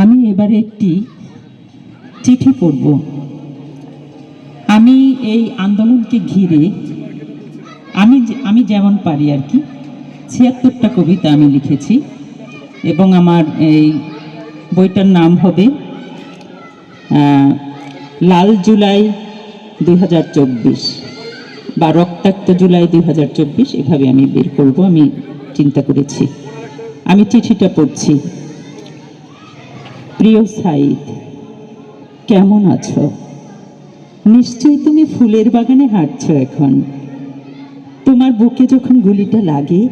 আমি এবারে একটি চিঠি পড়ব। আমি এই আন্দোলনকে ঘিরে আমি যেমন পারি আর কি ৭৬টা কবিতা আমি লিখেছি এবং আমার এই বইটার নাম হবে লাল জুলাই ২০২৪ বা রক্তাক্ত জুলাই ২০২৪, এভাবে আমি বের করব, আমি চিন্তা করেছি। আমি চিঠিটা পড়ছি। প্রিয় সাইদ, কেমন আছো? নিশ্চয়ই তুমি ফুলের বাগানে হাঁটছো এখন। তোমার বুকে যখন গুলিটা লাগে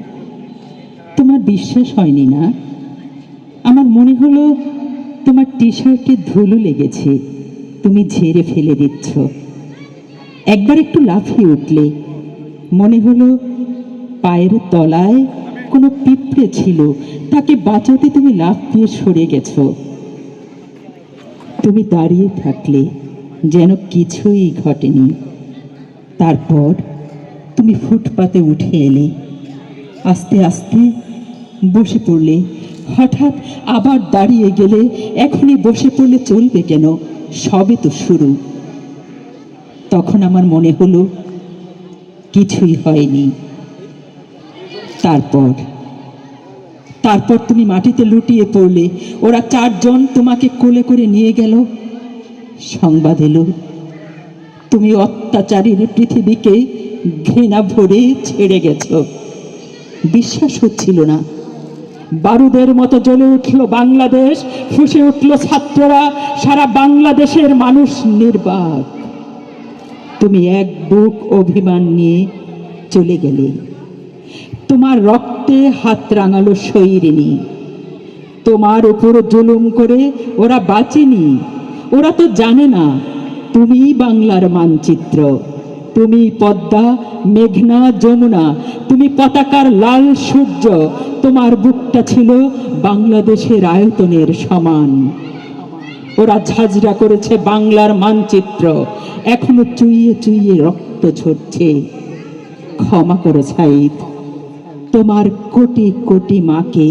তোমার বিশ্বাস হয়নি না? আমার মনে হলো তোমার টি শার্টে ধুলো লেগেছে, তুমি ঝেড়ে ফেলে দিচ্ছ। একবার একটু লাফিয়ে উঠলে, মনে হলো পায়ের তলায় কোনো পিঁপড়ে ছিল, তাকে বাঁচাতে তুমি লাফ দিয়ে সরে গেছো। তুমি দাঁড়িয়ে থাকলে যেন কিছুই ঘটেনি। তারপর তুমি ফুটপাতে উঠে এলে, আস্তে আস্তে বসে পড়লে, হঠাৎ আবার দাঁড়িয়ে গেলে। এখনই বসে পড়লে চলবে কেন? সবে তো শুরু। তখন আমার মনে হলো কিছুই হয়নি। তারপর তুমি মাটিতে লুটিয়ে পড়লে। ওরা ৪ জন তোমাকে কোলে করে নিয়ে গেল। সংবাদ এলো তুমি অত্যাচারীর পৃথিবীকে ঘৃণা ভরে ছেড়ে গেছ। বিশ্বাস হচ্ছিল না। বারুদের মতো জ্বলে উঠল বাংলাদেশ, ফুঁসে উঠল ছাত্ররা, সারা বাংলাদেশের মানুষ নির্বাক। তুমি এক বুক অভিমান নিয়ে চলে গেলে। তোমার রক্তে হাত রাঙালো শৈরিনী। তোমার উপর জুলুম করে ওরা বাঁচেনি। ওরা তো জানে না তুমি বাংলার মানচিত্র, তুমি পদ্মা, মেঘনা, যমুনা, তুমি পতাকার লাল সূর্য। তোমার বুকটা ছিল বাংলাদেশের আয়তনের সমান। ওরা ঝাঁঝরা করেছে বাংলার মানচিত্র, এখনো চুইয়ে চুইয়ে রক্ত ঝরছে। ক্ষমা করো সাইদ, তোমার কোটি কোটি মাকে,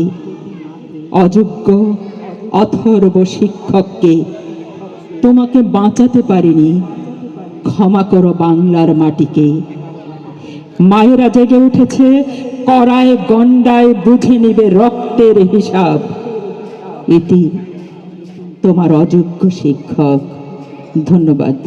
অযোগ্য অথর্ব শিক্ষককে। তোমাকে বাঁচাতে পারিনি। ক্ষমা করো বাংলার মাটিকে। মায়েরা জেগে উঠেছে, কড়ায় গন্ডায় বুঝে নিবে রক্তের হিসাব। ইতি তোমার অযোগ্য শিক্ষক। ধন্যবাদ।